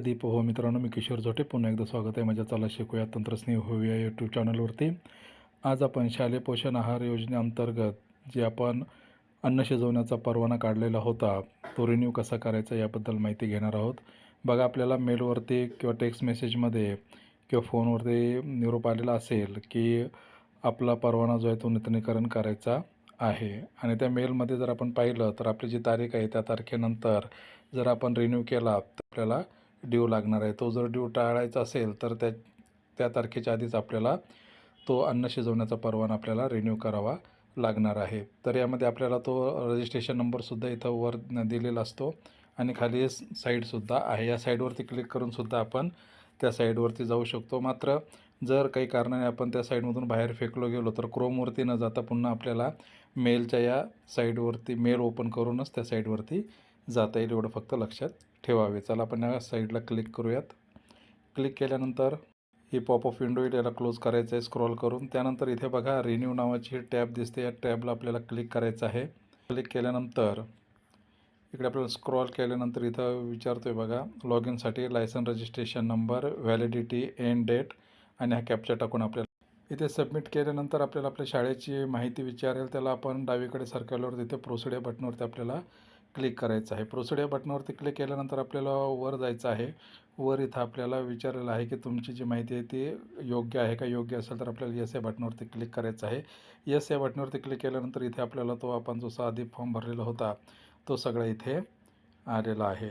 दीप हो मित्रांनो, मी किशोर झोटे पुन्हा एकदा स्वागत आहे माझ्या चला शिकूया तंत्रस्नेही होऊया यूट्यूब चॅनलवरती. आज आपण शालेय पोषण आहार योजनेअंतर्गत जे आपण अन्न शिजवण्याचा परवाना काढलेला होता तो रिन्यू कसा करायचा याबद्दल माहिती घेणार आहोत. बघा, आपल्याला मेलवरती किंवा टेक्स्ट मेसेजमध्ये किंवा फोनवरती निरोप आलेला असेल की आपला परवाना जो आहे तो नूतनीकरण करायचा आहे, आणि त्या मेलमध्ये जर आपण पाहिलं तर आपली जी तारीख आहे त्या तारखेनंतर जर आपण रिन्यू केला तर आपल्याला ड्यू लागणार आहे. तो जर ड्यू टाळायचा असेल तर त्या तारखेच्या आधीच आपल्याला तो अन्न शिजवण्याचा परवाना आपल्याला रिन्यू करावा लागणार आहे. तर यामध्ये आपल्याला तो रजिस्ट्रेशन नंबरसुद्धा इथं वर दिलेला असतो आणि खाली साईडसुद्धा आहे. या साईडवरती क्लिक करूनसुद्धा आपण त्या साईडवरती जाऊ शकतो. मात्र जर काही कारणाने आपण त्या साईडमधून बाहेर फेकलो गेलो तर क्रोमवरती न जाता पुन्हा आपल्याला मेलच्या या साईडवरती मेल ओपन करूनच त्या साईडवरती जाता येईल, एवढं फक्त लक्षात ठेवावे. चला आपण या साईडला क्लिक करूयात. क्लिक केल्यानंतर ही पॉपअप विंडो येईल, याला क्लोज करायचं आहे स्क्रॉल करून. त्यानंतर इथे बघा रिन्यू नावाची टॅब दिसते, या टॅबला आपल्याला क्लिक करायचं आहे. क्लिक केल्यानंतर इकडे आपल्याला स्क्रॉल केल्यानंतर इथं विचारतोय बघा, लॉग इनसाठी licence registration number, validity, end date आणि हा कॅप्चा टाकून आपल्याला इथे सबमिट केल्यानंतर आपल्याला आपल्या शाळेची माहिती विचारेल. त्याला आपण डावीकडे सरकवल्यावर तिथे प्रोसीड या बटनवरती आपल्याला क्लिक करायचं आहे. प्रोसीड या बटनवरती क्लिक केल्यानंतर आपल्याला वर जायचं आहे. वर इथं आपल्याला विचारलेलं आहे की तुमची जी माहिती आहे ती योग्य आहे का. योग्य असेल तर आपल्याला येस या बटनवरती क्लिक करायचं आहे. येस या बटनवरती क्लिक केल्यानंतर इथे आपल्याला तो आपण जो आधी फॉर्म भरलेला होता तो सगळा इथे आलेला आहे.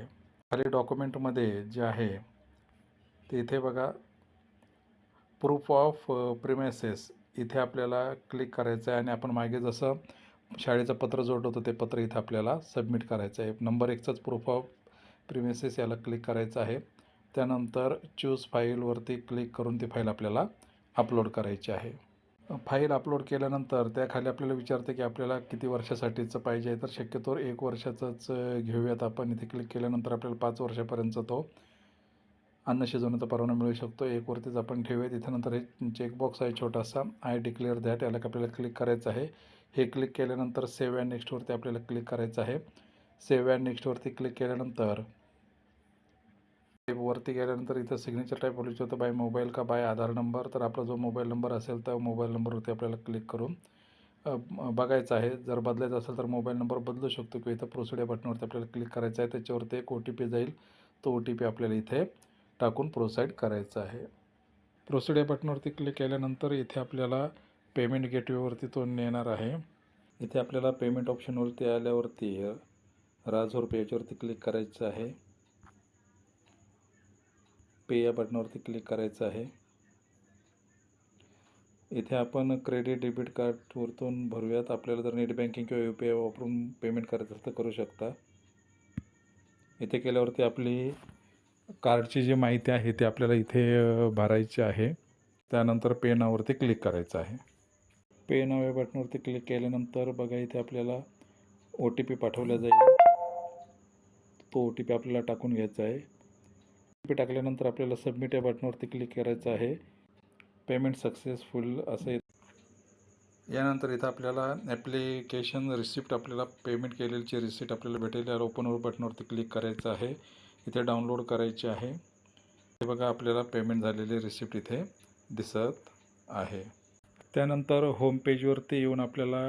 खाली डॉक्युमेंटमध्ये जे आहे ते इथे बघा, प्रूफ ऑफ प्रिमायसेस, इथे आपल्याला क्लिक करायचं आहे आणि आपण मागे जसं शाळेचं पत्र जोडलं होतं ते पत्र इथं आपल्याला सबमिट करायचं आहे. नंबर 1चाच प्रूफ ऑफ प्रिमायसेस याला क्लिक करायचं आहे. त्यानंतर चूज फाईलवरती क्लिक करून ती फाईल आपल्याला अपलोड करायची आहे. फाईल अपलोड केल्यानंतर त्याखाली आपल्याला विचारते की आपल्याला किती वर्षासाठीचं पाहिजे आहे. तर शक्यतो 1 वर्षाचंच घेऊयात आपण. इथे क्लिक केल्यानंतर आपल्याला 5 वर्षापर्यंतचा तो अन्न शिजवण्याचा परवाना मिळू शकतो. 1 वरतीच आपण ठेवूया. तिथे नंतर हे चेकबॉक्स आहे छोटासा, आय डिक्लेअर दॅट, याला आपल्याला क्लिक करायचं आहे. हे क्लिक केल्यानंतर सेव्ह अँड नेक्स्टवरती आपल्याला क्लिक करायचं आहे. सेव्ह अँड नेक्स्टवरती क्लिक केल्यानंतर वरती गेल्यानंतर इथं सिग्नेचर टाईप बोलू होतं बाय मोबाईल का बाय आधार नंबर. तर आपला जो मोबाईल नंबर असेल त्या मोबाईल नंबरवरती आपल्याला क्लिक करून बघायचं आहे. जर बदलायचं असेल तर मोबाईल नंबर बदलू शकतो किंवा इथं प्रोसीड या बटनवरती आपल्याला क्लिक करायचं आहे. त्याच्यावरती एक OTP जाईल, तो OTP आपल्याला इथे टाकून प्रोसीड करायचं आहे. प्रोसीड या बटनवरती क्लिक केल्यानंतर इथे आपल्याला पेमेंट गेटवेवरती तो नेणार आहे. इथे आपल्याला पेमेंट ऑप्शनवरती आल्यावरती राजोर पे याच्यावरती क्लिक करायचं आहे. पे या बटनवरती क्लिक करायचं आहे. इथे आपण क्रेडिट डेबिट कार्डवरतून भरूयात. आपल्याला जर नेट बँकिंग किंवा UPI वापरून पेमेंट करायचं असेल तर करू शकता. इथे केल्यावरती आपली कार्डची जी माहिती आहे ती आपल्याला इथे भरायची आहे. त्यानंतर पे नाववरती क्लिक करायचं आहे. पे नाव या बटनवरती क्लिक केल्यानंतर बघा इथे आपल्याला OTP पाठवला जाईल. तो OTP आपल्याला टाकून घ्यायचा आहे. OTP टाकल्यानंतर आपल्याला सबमिट या बटनवरती क्लिक करायचं आहे. पेमेंट सक्सेसफुल असं यानंतर इथं आपल्याला ॲप्लिकेशन रिसिप्ट, आपल्याला पेमेंट केलेली रिसिप्ट आपल्याला भेटेल. या ओपनवर बटनवरती क्लिक करायचं आहे. इथे डाउनलोड करायची आहे. हे बघा आपल्याला पेमेंट झालेली रिसिप्ट इथे दिसत आहे. त्यानंतर होम पेजवरती येऊन आपल्याला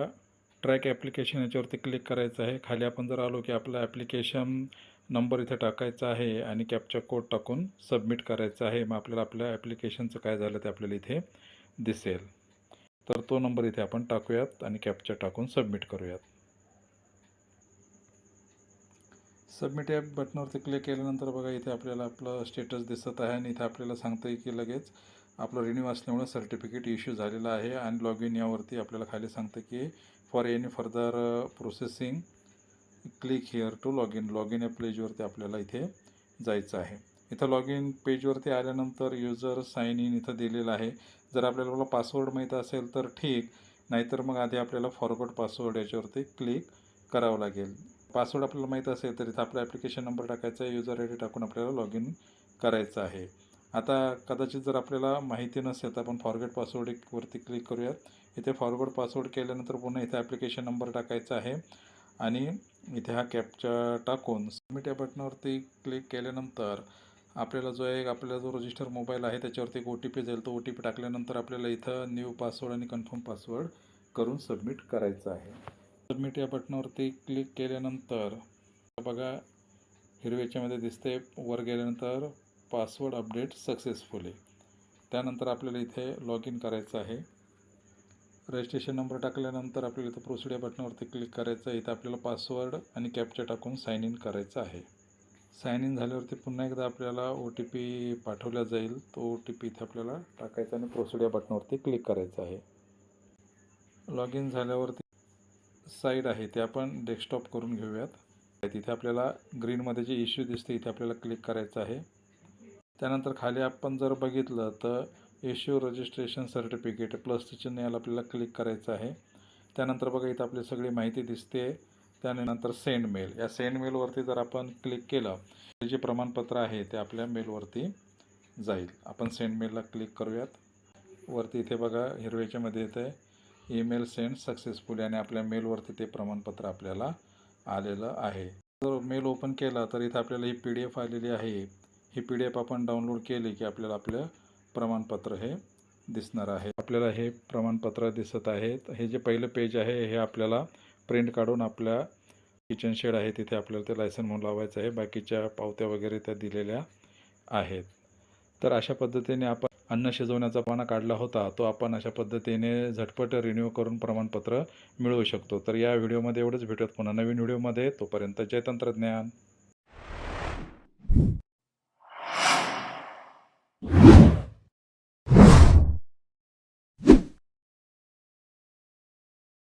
ट्रॅक ॲप्लिकेशन याच्यावरती क्लिक करायचं आहे. खाली आपण जर आलो की आपला ॲप्लिकेशन नंबर इथे टाकायचा आहे आणि कॅप्चा कोड टाकून सबमिट करायचा आहे. मग आपल्याला आपल्या ॲप्लिकेशनचं काय झालं ते आपल्याला इथे दिसेल. तर तो नंबर इथे आपण टाकूयात आणि कॅप्चा टाकून सबमिट करूयात. सबमिट या बटनवरती क्लिक केल्यानंतर बघा इथे आपल्याला आपलं स्टेटस दिसत आहे आणि इथे आपल्याला सांगतं आहे की लगेच आपलं रिन्यू असल्यामुळे सर्टिफिकेट इश्यू झालेलं आहे. आणि लॉग इन यावरती आपल्याला खाली सांगतं की for any further processing click here to log in या पेजवरती आपल्याला इथे जायचं आहे. इथं लॉग इन पेजवरती आल्यानंतर युजर साइन इन इथं दिलेलं आहे. जर आपल्याला पासवर्ड माहीत असेल तर ठीक, नाहीतर मग आधी आपल्याला फॉरगॉट पासवर्ड याच्यावरती क्लिक करावं लागेल. पासवर्ड आपल्याला माहीत असेल तर इथं आपला ॲप्लिकेशन नंबर टाकायचा आहे. युजर ID टाकून आपल्याला लॉग इन करायचं आहे. आता कदाचित जर आपल्याला माहिती नसेल तर आपण फॉरगेट पासवर्ड वरती क्लिक करूयात. इथे फॉरगेट पासवर्ड केल्यानंतर पुन्हा इथे ॲप्लिकेशन नंबर टाकायचा आहे आणि इथे हा कॅप्चा टाकून सबमिट या बटनावरती क्लिक केल्यानंतर आपल्याला जो रजिस्टर मोबाईल आहे त्याच्यावरती एक OTP जाईल. तो OTP टाकल्यानंतर आपल्याला इथं न्यू पासवर्ड आणि कन्फर्म पासवर्ड करून सबमिट करायचं आहे. सबमिट या बटनावरती क्लिक केल्यानंतर बघा हिरव्याच्यामध्ये दिसते, वर गेल्यानंतर पासवर्ड अपडेट सक्सेसफुली. त्यानंतर आपल्याला इथे लॉग इन करायचं आहे. रजिस्ट्रेशन नंबर टाकल्यानंतर आपल्याला इथं प्रोसीड या बटनावरती क्लिक करायचं आहे. इथं आपल्याला पासवर्ड आणि कॅप्चा टाकून साइन इन करायचं आहे. साइन इन झाल्यावरती पुन्हा एकदा आपल्याला OTP पाठवला जाईल. तो OTP इथे आपल्याला टाकायचा आणि प्रोसीड या बटनावरती क्लिक करायचं आहे. लॉग इन झाल्यावरती साईड आहे ते आपण डेस्कटॉप करून घेऊयात. तिथे आपल्याला ग्रीनमध्ये जे इश्यू दिसते इथे आपल्याला क्लिक करायचं आहे. त्यानंतर खाली आपण जर बघितलं तर इश्यू रजिस्ट्रेशन सर्टिफिकेट प्लसचं चिन्ह याला आपल्याला क्लिक करायचं आहे. त्यानंतर बघा इथं आपली सगळी माहिती दिसते. त्यानंतर सेंड मेल, या सेंड मेलवरती जर आपण क्लिक केलं तर जे प्रमाणपत्र आहे ते आपल्या मेलवरती जाईल. आपण सेंड मेलला क्लिक करूयात. वरती इथे बघा हिरव्याच्यामध्ये येते ईमेल सेंड सक्सेसफुली आणि आपल्या मेलवरती ते प्रमाणपत्र आपल्याला आलेलं आहे. जर मेल ओपन केला तर इथं आपल्याला ही PDF आलेली आहे. ही PDF आपण डाउनलोड केली की आपल्याला आपलं प्रमाणपत्र हे दिसणार आहे. आपल्याला हे प्रमाणपत्र दिसत आहे. हे जे पहिलं पेज आहे हे आपल्याला प्रिंट काढून आपल्या किचन शेड आहे तिथे आपल्याला ते लायसन म्हणून लावायचं आहे. बाकीच्या पावत्या वगैरे त्या दिलेल्या आहेत. तर अशा पद्धतीने आपण अन्न शिजवण्याचा पाना काढला होता, तो आपण अशा पद्धतीने झटपट रिन्यू करून प्रमाणपत्र मिळवू शकतो. तर या व्हिडिओमध्ये एवढंच. भेटूयात पुन्हा नवीन व्हिडिओमध्ये. तोपर्यंत जय तंत्रज्ञान.